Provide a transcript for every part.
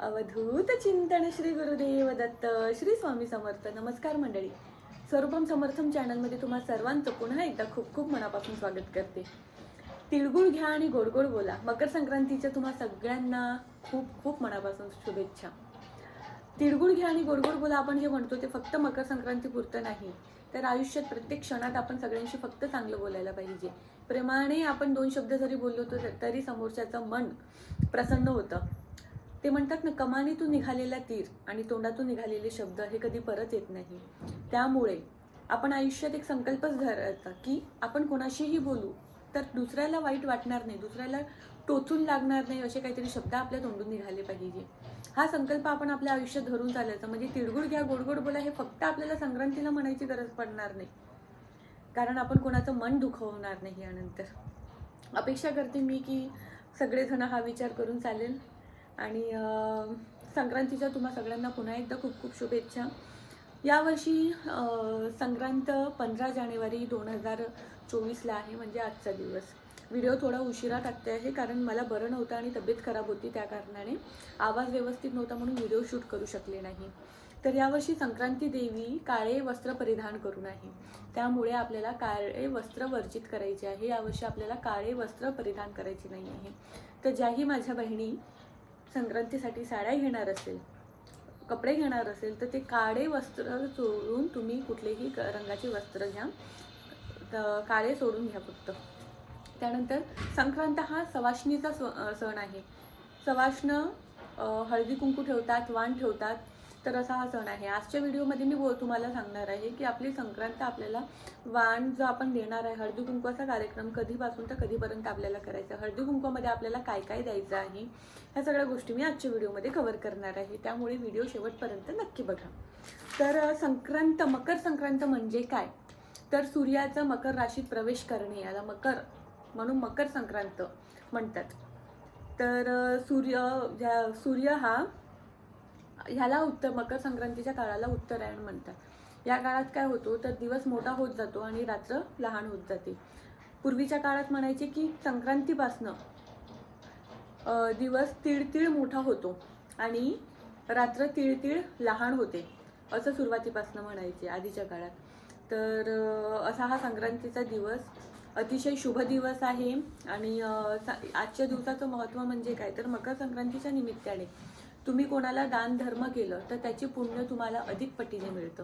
अवधूत चिंतन श्री गुरुदेव दत्त श्री स्वामी समर्थ. नमस्कार मंडळी, स्वरूपम समर्थम चॅनलमध्ये तुम्हा सर्वांचं पुन्हा एकदा खूप खूप मनापासून स्वागत करते. तिळगुळ घ्या आणि गोड गोड बोला. मकर संक्रांतीच्या तुम्हा सगळ्यांना खूप खूप मनापासून शुभेच्छा. तिळगुळ घ्या आणि गोड गोड बोला आपण जे म्हणतो ते फक्त मकर संक्रांती पुरतं नाही, तर आयुष्यात प्रत्येक क्षणात आपण सगळ्यांशी फक्त चांगलं बोलायला पाहिजे. प्रेमाने आपण दोन शब्द जरी बोललो तरी समोरच्याचं मन प्रसन्न होतं. ते म्हणतात ना, कमानीतून निघालेला तीर आणि तोंडातून निघालेले शब्द हे कधी परत येत नाही. त्यामुळे आपण आयुष्यात एक संकल्पच धरायचा की आपण कोणाशीही बोलू तर दुसऱ्याला वाईट वाटणार नाही, दुसऱ्याला टोचून लागणार नाही, असे काहीतरी शब्द आपल्या तोंडून निघाले पाहिजे. हा संकल्प आपण आपल्या आयुष्यात धरून चालायचा. म्हणजे तिळगुळ घ्या गोड गोड बोला हे फक्त आपल्याला संक्रांतीला म्हणायची गरज पडणार नाही, कारण आपण कोणाचं मन दुखवणार नाही. यानंतर अपेक्षा करते मी की सगळेजण हा विचार करून चालेल. आणि संक्रांतीच्या तुम्हा सगळ्यांना पुन्हा एकदा खूप खूप शुभेच्छा. यावर्षी संक्रांत 15 जानेवारी 2024ला आहे, म्हणजे आजचा दिवस. व्हिडिओ थोडा उशिरा टाकते आहे कारण मला बरं नव्हतं आणि तब्येत खराब होती, त्या कारणाने आवाज व्यवस्थित नव्हता म्हणून व्हिडिओ शूट करू शकले नाही. तर यावर्षी संक्रांती देवी काळे वस्त्र परिधान करून आहे, त्यामुळे आपल्याला काळे वस्त्र वर्जित करायचे आहे. यावर्षी आपल्याला काळे वस्त्र परिधान करायचे नाही आहे. तर ज्याही माझ्या बहिणी संक्रांतीसाठी साड्या घेणार असेल, कपडे घेणार असेल, तर ते काळे वस्त्र सोडून तुम्ही कुठलेही रंगाचे वस्त्र घ्या, काळे सोडून घ्या फक्त. त्यानंतर संक्रांत हा सवाष्णीचा सण आहे. सवाष्ण हळदी कुंकू ठेवतात, वाण ठेवतात, तर असा हा सण आहे. आजच्या व्हिडिओमध्ये मी तुम्हाला सांगणार आहे की आपली संक्रांत आपल्याला वाण जो आपण देणार आहे, हळदी कुंकवाचा कार्यक्रम कधीपासून तर कधीपर्यंत आपल्याला करायचा, हळदी कुंकवामध्ये आपल्याला काय काय द्यायचं आहे, ह्या सगळ्या गोष्टी मी आजच्या व्हिडिओमध्ये कव्हर करणार आहे. त्यामुळे व्हिडिओ शेवटपर्यंत नक्की बघा. तर संक्रांत, मकर संक्रांत म्हणजे काय, तर सूर्याचा मकर राशीत प्रवेश करणे याला मकर म्हणून मकर संक्रांत म्हणतात. तर सूर्य हा ह्याला मकर संक्रांतीच्या काळाला उत्तरायण म्हणतात. या काळात काय होतो तर दिवस मोठा होत जातो आणि रात्र लहान होत जाते. पूर्वीच्या काळात म्हणायचे की संक्रांतीपासनं दिवस तिळतिळ मोठा होतो आणि रात्र तिळतिळ लहान होते, असं सुरुवातीपासून म्हणायचे आधीच्या काळात. तर असा हा संक्रांतीचा दिवस अतिशय शुभ दिवस आहे. आणि आजच्या दिवसाचं महत्त्व म्हणजे काय, तर मकर संक्रांतीच्या निमित्ताने तुम्ही कोणाला दान धर्म केलं तर त्याची पुण्य तुम्हाला अधिक पटीने मिळतं.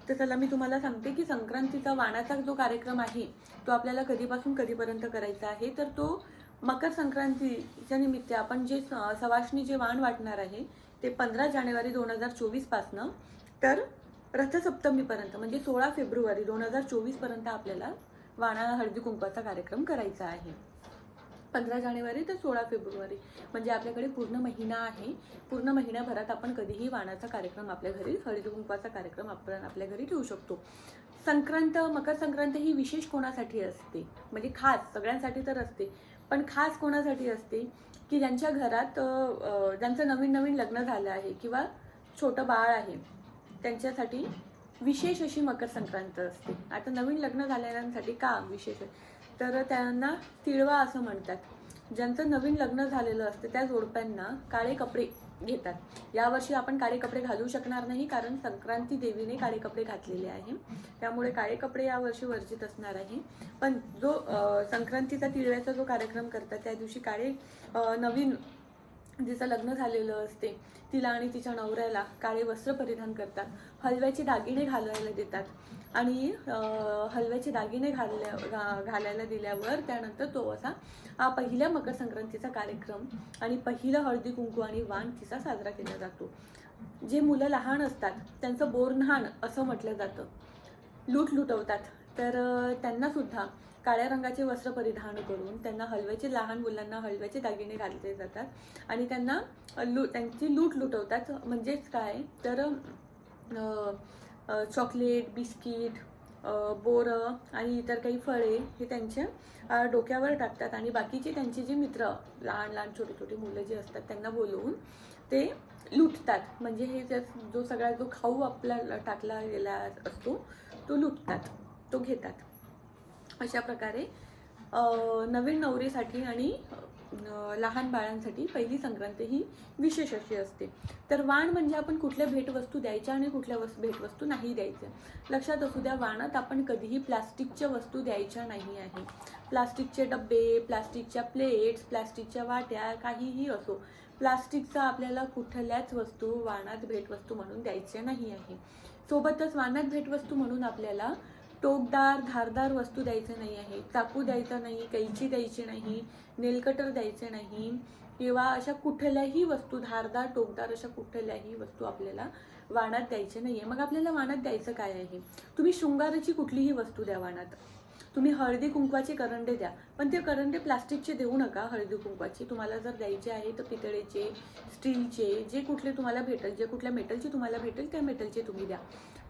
तर चला मी तुम्हाला सांगते की संक्रांतीचा वाणाचा जो कार्यक्रम आहे तो आपल्याला कधीपासून कधीपर्यंत करायचा आहे. तर तो मकर संक्रांतीच्या निमित्त आपण जे सवाष्णी जे वाण वाटणार आहे ते 15 जानेवारी 2024 पासनं तर रथसप्तमीपर्यंत म्हणजे 16 फेब्रुवारी 2024 पर्यंत आपल्याला वाणा हळदी कुंकवाचा कार्यक्रम करायचा आहे. 15 जानेवारी तर 16 फेब्रुवारी म्हणजे आपल्याकडे पूर्ण महिना आहे. पूर्ण महिन्याभरात आपण कधीही वाणाचा कार्यक्रम आपल्या घरी, हळदी कुंकवाचा कार्यक्रम आपण आपल्या घरी ठेवू शकतो. संक्रांत, मकर संक्रांत ही विशेष कोणासाठी असते, म्हणजे खास सगळ्यांसाठी तर असते, पण खास कोणासाठी असते की ज्यांच्या घरात ज्यांचं नवीन नवीन लग्न झालं आहे किंवा छोटं बाळ आहे त्यांच्यासाठी विशेष अशी मकर संक्रांत असते. आता नवीन लग्न झालेल्यांसाठी का विशेष आहे, तर त्यांना तिळवा असं म्हणतात. ज्यांचं नवीन लग्न झालेलं असतं त्या जोडप्यांना काळे कपडे घेतात. यावर्षी आपण काळे कपडे घालू शकणार नाही कारण संक्रांती देवीने काळे कपडे घातलेले आहे, त्यामुळे काळे कपडे यावर्षी वर्जित असणार आहे. पण जो संक्रांतीचा तिळव्याचा जो कार्यक्रम करतात त्या दिवशी काळे नवीन जिचं लग्न झालेलं असते तिला आणि तिच्या नवऱ्याला काळे वस्त्र परिधान करतात, हलव्याचे दागिने घालायला देतात आणि हलव्याचे दागिने घालायला दिल्यावर त्यानंतर तो असा पहिल्या मकर संक्रांतीचा कार्यक्रम आणि पहिलं हळदी कुंकू आणि वाण तिचा साजरा केला जातो. जे मुलं लहान असतात त्यांचं बोरन्हाण असं म्हटलं जातं, लूट लुटवतात, तर त्यांना सुद्धा काळ्या रंगाचे वस्त्र परिधान करून त्यांना हलव्याचे, लहान मुलांना हलव्याचे दागिने घातले जातात आणि त्यांना त्यांची लूट लुटवतात. म्हणजेच काय तर चॉकलेट, बिस्किट, बोरं आणि इतर काही फळे हे त्यांच्या डोक्यावर टाकतात आणि बाकीचे त्यांचे जे मित्र, लहान लहान छोटे छोटे मुलं जे असतात त्यांना बोलवून ते लुटतात. म्हणजे हे जो सगळा जो खाऊ आपल्याला टाकला गेला असतो तो लुटतात, तो घेतात. अशा प्रकारे नवीन नवरीसाठी आणि लहान बाळांसाठी पहिली संक्रांत ही विशेष अशी असते. तर वाण म्हणजे आपण कुठल्या भेटवस्तू द्यायच्या आणि कुठल्या भेटवस्तू नाही द्यायच्या. लक्षात असू द्या, वाणात आपण कधीही प्लास्टिकच्या वस्तू द्यायच्या नाही आहे. प्लास्टिकचे डबे, प्लास्टिकच्या प्लेट्स, प्लास्टिकच्या वाट्या, काहीही असो, प्लास्टिकचा आपल्याला कुठल्याच वस्तू वाणात भेटवस्तू म्हणून द्यायच्या नाही आहे. सोबतच वाणात भेटवस्तू म्हणून आपल्याला टोकदार धारदार वस्तू द्यायचं नाही आहे. चाकू द्यायचा नाही, कैची द्यायची नाही, नेलकटर द्यायचे नाही, किंवा अशा कुठल्याही वस्तू धारदार टोकदार अशा कुठल्याही वस्तू आपल्याला वाणात द्यायचे नाही आहे. मग आपल्याला वाणात द्यायचं काय आहे? तुम्ही शृंगाराची कुठलीही वस्तू द्या वाणात. तुम्ही हळदी कुंकवाचे करंडे द्या, पण ते करंडे प्लास्टिकचे देऊ नका. हळदी कुंकवाचे तुम्हाला जर द्यायचे आहे तर पितळेचे, स्टीलचे, जे कुठले तुम्हाला भेटेल, जे कुठल्या मेटलचे तुम्हाला भेटेल त्या मेटलचे तुम्ही द्या,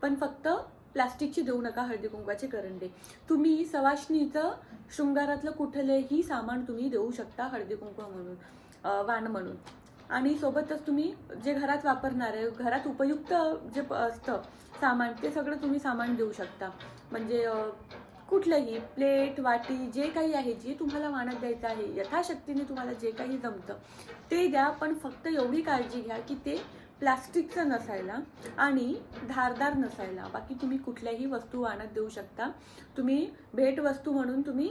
पण फक्त प्लास्टिकची देऊ नका हळदी कुंकवाचे करंडे. तुम्ही सवाष्णीचं शृंगारातलं कुठलेही सामान तुम्ही देऊ शकता हळदी कुंकवा म्हणून, वाण म्हणून. आणि सोबतच तुम्ही जे घरात वापरणार आहे, घरात उपयुक्त जे असतं सामान, ते सगळं तुम्ही सामान देऊ शकता. म्हणजे कुठलंही प्लेट, वाटी, जे काही आहे, जे तुम्हाला वाणात द्यायचं आहे, यथाशक्तीने तुम्हाला जे काही जमतं ते द्या. पण फक्त एवढी काळजी घ्या की ते प्लास्टिकचं नसायला आणि धारदार नसायला. बाकी तुम्ही कुठल्याही वस्तू वाणात देऊ शकता. तुम्ही भेटवस्तू म्हणून तुम्ही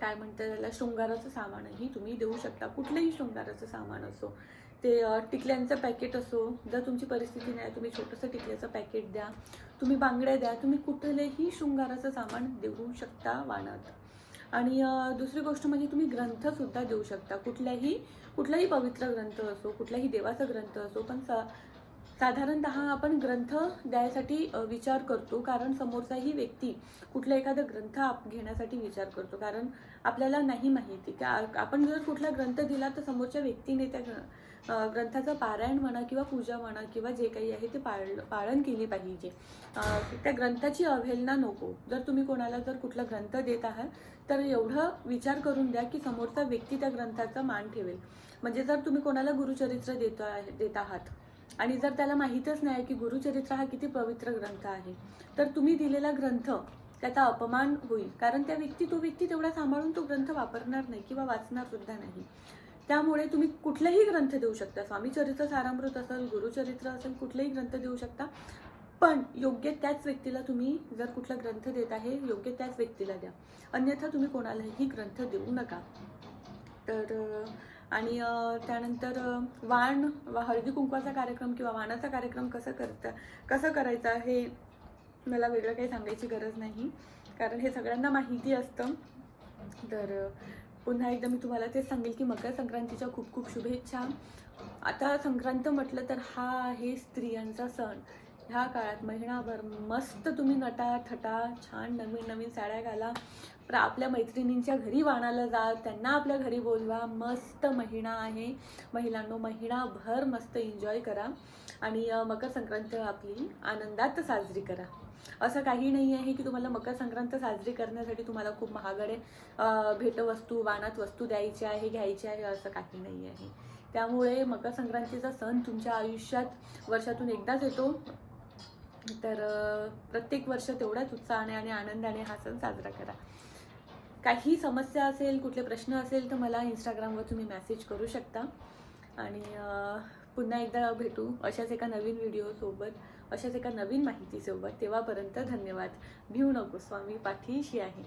काय म्हणतात त्याला, शृंगाराचं सामानही तुम्ही देऊ शकता. कुठलंही शृंगाराचं सामान असो, ते टिकल्यांचं पॅकेट असो, जर तुमची परिस्थिती नाही तुम्ही छोटंसं टिकल्याचं पॅकेट द्या, तुम्ही बांगड्या द्या, तुम्ही कुठलंही शृंगाराचं सामान देऊ शकता वाणात. आणि दुसरी गोष्ट म्हणजे तुम्ही ग्रंथसुद्धा देऊ शकता. कुठलाही पवित्र ग्रंथ असो, कुठलाही देवाचा ग्रंथ असो, पण साधारणतः आपण ग्रंथ द्यायसाठी विचार करतो, कारण समोरचाही व्यक्ती कुठला एखादा ग्रंथ घेण्यासाठी विचार करतो. कारण आपल्याला नाही माहिती की आपण जर कुठला ग्रंथ दिला तर समोरच्या व्यक्तीने त्या ग्रंथाचं पारायण म्हणा किंवा पूजा म्हणा किंवा जे काही आहे ते पाळन केली पाहिजे. त्या ग्रंथाची अवहेलना नको. जर तुम्ही कोणाला जर कुठला ग्रंथ देत आहात तर एवढं विचार करून द्या की समोरचा व्यक्ती त्या ग्रंथाचा मान ठेवेल. म्हणजे जर तुम्ही कोणाला गुरुचरित्र देत आहात आणि जर त्याला माहीतच नाही की गुरुचरित्र हा किती पवित्र ग्रंथ आहे, तर तुम्ही दिलेला ग्रंथ त्याचा अपमान होईल. कारण तो व्यक्ती तेवढा सांभाळून तो ग्रंथ वापरणार नाही किंवा वाचणार सुद्धा नाही. त्यामुळे तुम्ही कुठलाही ग्रंथ देऊ शकता. स्वामीचरित्र सारामृत असेल, गुरुचरित्र असेल, कुठलाही ग्रंथ देऊ शकता. पण योग्य त्याच व्यक्तीला तुम्ही जर कुठला ग्रंथ देत आहे, योग्य त्याच व्यक्तीला द्या. अन्यथा तुम्ही कोणालाही ग्रंथ देऊ नका. तर आणि त्यानंतर हळदी कुंकवाचा कार्यक्रम किंवा वाणाचा कार्यक्रम कसं करायचा हे मला वेगळं काही सांगायची गरज नाही, कारण हे सगळ्यांना माहिती असतं. तर पुन्हा एकदा मी तुम्हाला तेच सांगेल की मकर संक्रांतीच्या खूप खूप शुभेच्छा. आता संक्रांत म्हटलं तर हा आहे स्त्रियांचा सण. ह्या काळात महिनाभर मस्त तुम्ही नटाथटा छान नवीन नवीन साड्या घाला, आपल्या मैत्रिणींच्या घरी वाणाला जा, त्यांना आपल्या घरी बोलवा. मस्त महिना आहे महिलांनो, महिनाभर मस्त एन्जॉय करा आणि मकर संक्रांत आपली आनंदात साजरी करा. असं काही नाही आहे की तुम्हाला मकर संक्रांत साजरी करण्यासाठी तुम्हाला खूप महागडे भेटवस्तू वाणात वस्तू द्यायची आहे, घ्यायची आहे, असं काही नाही आहे. त्यामुळे मकर संक्रांतीचा सण तुमच्या आयुष्यात वर्षातून एकदाच येतो. तर प्रत्येक वर्ष तेवढ्याच उत्साहाने आणि आनंदाने हा सण साजरा करा. काही समस्या असेल, कुठले प्रश्न असेल तर मला इंस्टाग्रामवर तुम्ही मेसेज करू शकता. आणि पुन्हा एकदा भेटू अशाच एका नवीन व्हिडिओसोबत, अशाच एका नवीन माहितीसोबत. तेव्हापर्यंत धन्यवाद. भिवू नको, स्वामी पाठीशी आहे.